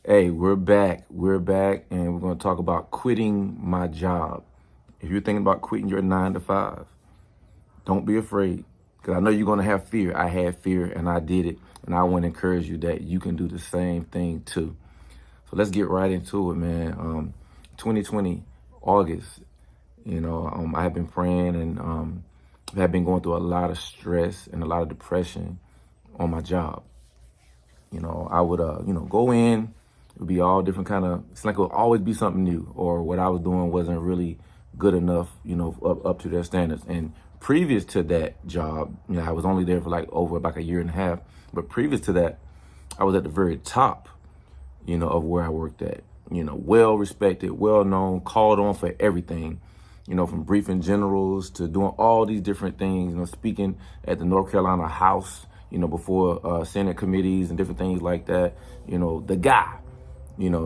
Hey, we're back. We're back, and we're going to talk about quitting my job. If you're thinking about quitting your 9 to 5, don't be afraid, because I know you're going to have fear. I had fear, and I did it, and I want to encourage you that you can do the same thing too. So let's get right into it, man. 2020, August, I have been praying, and I have been going through a lot of stress and a lot of depression on my job. I would, go in. It would be all different kind of. It's like it would always be something new, or what I was doing wasn't really good enough, up to their standards. And previous to that job, I was only there for over like a year and a half. But previous to that, I was at the very top, of where I worked at. Well respected, well known, called on for everything. From briefing generals to doing all these different things. Speaking at the North Carolina House. Before Senate committees and different things like that, the guy,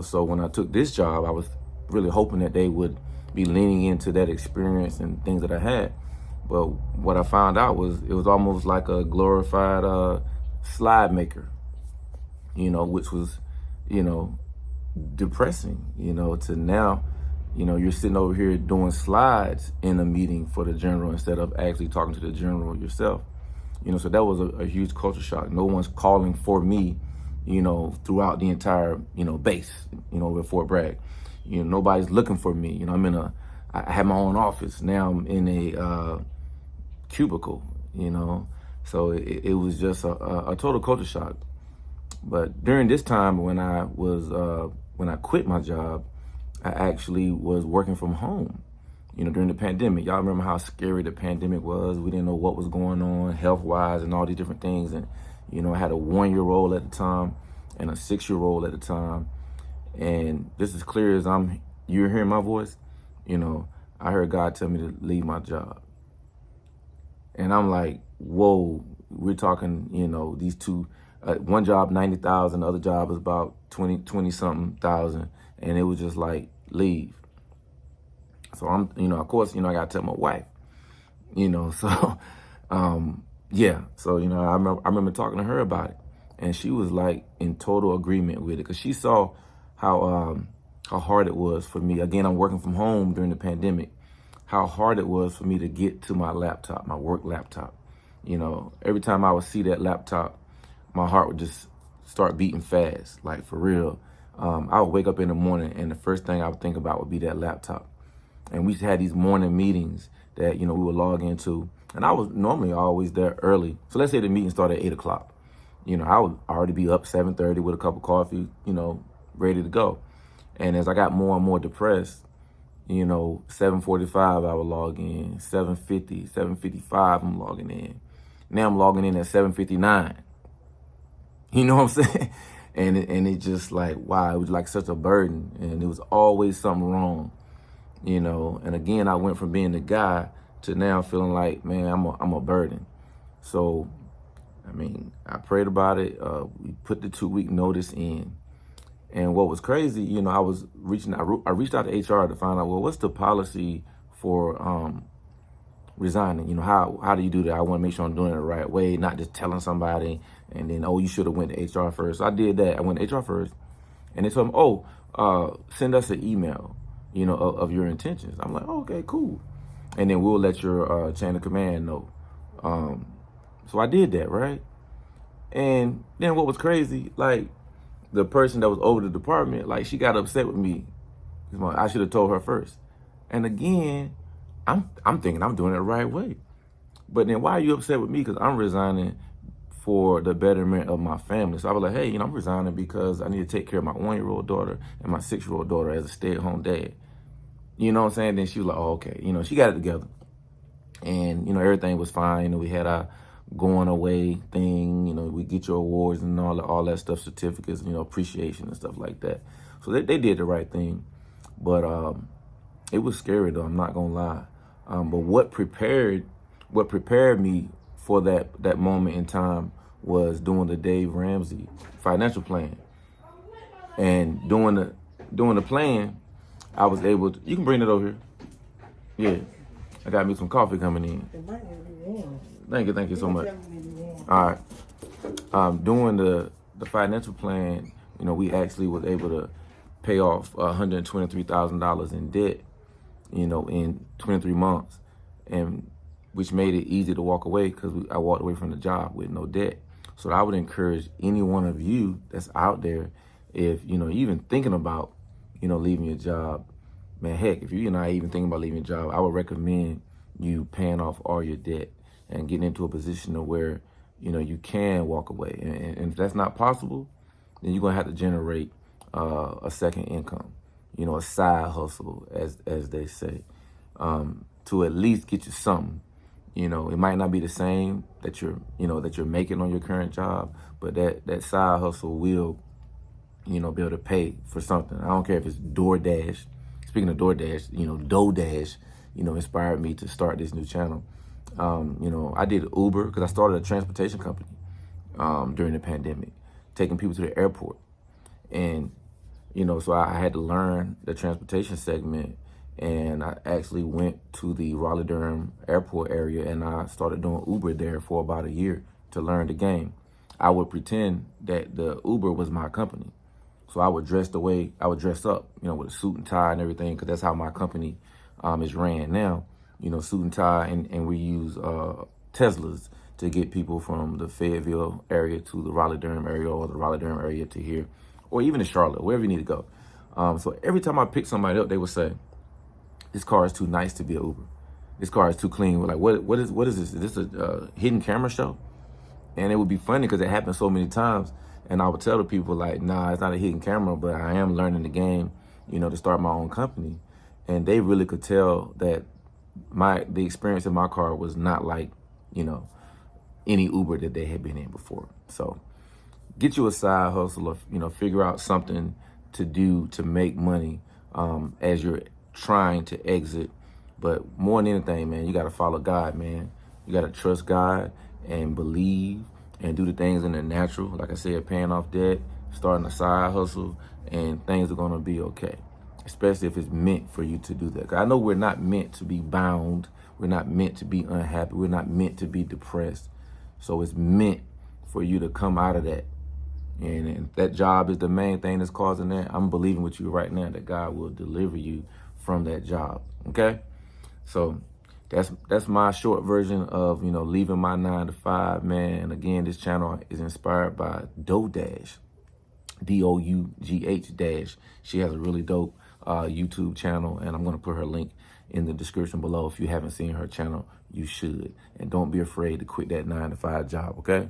so when I took this job, I was really hoping that they would be leaning into that experience and things that I had. But what I found out was it was almost like a glorified slide maker, which was, depressing, to now, you're sitting over here doing slides in a meeting for the general instead of actually talking to the general yourself. So that was a huge culture shock. No one's calling for me, throughout the entire, base, at Fort Bragg. Nobody's looking for me. I have my own office. Now I'm in a cubicle, So it was just a total culture shock. But during this time when I quit my job, I actually was working from home. During the pandemic. Y'all remember how scary the pandemic was? We didn't know what was going on health-wise and all these different things. And, I had a 1-year-old at the time and a 6-year-old at the time. And just as clear as you're hearing my voice, I heard God tell me to leave my job. And I'm like, whoa, we're talking, these two, one job, 90,000, the other job is about 20 something thousand. And it was just like, leave. So I'm, of course, I got to tell my wife, so, yeah. So, I remember talking to her about it, and she was like in total agreement with it, because she saw how hard it was for me. Again, I'm working from home during the pandemic, how hard it was for me to get to my laptop, my work laptop. Every time I would see that laptop, my heart would just start beating fast, like for real. I would wake up in the morning, and the first thing I would think about would be that laptop. And we had these morning meetings that, we would log into. And I was normally always there early. So let's say the meeting started at 8 o'clock. I would already be up 7:30 with a cup of coffee, ready to go. And as I got more and more depressed, 7:45 I would log in, 7:50, 7:55 I'm logging in. Now I'm logging in at 7:59. You know what I'm saying? And it just like, wow, it was like such a burden. And there was always something wrong. And again, I went from being the guy to now feeling like, man, I'm a burden. So, I prayed about it. We put the 2-week notice in. And what was crazy, I reached out to HR to find out, well, what's the policy for resigning? How do you do that? I want to make sure I'm doing it the right way, not just telling somebody and then, oh, you should have went to HR first. So I did that. I went to HR first, and they told me, send us an email, of your intentions. I'm like, oh, okay, cool. And then we'll let your chain of command know. So I did that, right? And then what was crazy, like the person that was over the department, like she got upset with me. I should have told her first. And again, I'm thinking I'm doing it the right way. But then why are you upset with me? Because I'm resigning for the betterment of my family. So I was like, hey, I'm resigning because I need to take care of my 1-year-old daughter and my 6-year-old daughter as a stay-at-home dad. You know what I'm saying? Then she was like, oh, okay. She got it together. And, everything was fine. We had our going away thing. We get your awards and all that stuff, certificates, appreciation and stuff like that. So they did the right thing. But it was scary, though. I'm not going to lie. But what prepared me for that moment in time was doing the Dave Ramsey financial plan. And doing the plan, I was able to, you can bring it over here. Yeah. I got me some coffee coming in. Thank you so much. All right. Doing the financial plan You know, we actually was able to pay off $123,000 in debt, you know, in 23 months, and which made it easy to walk away because I walked away from the job with no debt. So I would encourage any one of you that's out there, if, you know, even thinking about, you know, leaving your job, man, heck, if you're not even thinking about leaving your job, I would recommend you paying off all your debt and getting into a position of where, you know, you can walk away. And if that's not possible, then you're gonna have to generate a second income, you know, a side hustle, as they say, to at least get you something. You know, it might not be the same that you're making on your current job, but that side hustle will, you know, be able to pay for something. I don't care if it's DoorDash. Speaking of DoorDash, you know, DoorDash, you know, inspired me to start this new channel. You know, I did Uber because I started a transportation company during the pandemic, taking people to the airport. And, you know, so I had to learn the transportation segment, and I actually went to the Raleigh-Durham airport area and I started doing Uber there for about a year to learn the game. I would pretend that the Uber was my company. So I would dress up, you know, with a suit and tie and everything, because that's how my company is ran now. You know, suit and tie, and we use Teslas to get people from the Fayetteville area to the Raleigh-Durham area, or the Raleigh-Durham area to here, or even to Charlotte, wherever you need to go. So every time I pick somebody up, they would say, "This car is too nice to be an Uber. This car is too clean." We're like, what is this? Is this a hidden camera show? And it would be funny because it happened so many times. And I would tell the people, like, nah, it's not a hidden camera, but I am learning the game, you know, to start my own company. And they really could tell that the experience in my car was not like, you know, any Uber that they had been in before. So get you a side hustle, or, you know, figure out something to do to make money as you're trying to exit. But more than anything, man, you got to follow God, man. You got to trust God and believe and do the things in the natural. Like I said, paying off debt, starting a side hustle, and things are going to be okay, especially if it's meant for you to do that. 'Cause I know we're not meant to be bound. We're not meant to be unhappy. We're not meant to be depressed. So it's meant for you to come out of that. And if that job is the main thing that's causing that, I'm believing with you right now that God will deliver you from that job, okay? So that's my short version of, you know, leaving my 9 to 5, man. And again, this channel is inspired by DougH, DOUGH dash. She has a really dope YouTube channel, and I'm going to put her link in the description below. If you haven't seen her channel, you should. And don't be afraid to quit that 9 to 5 job, okay?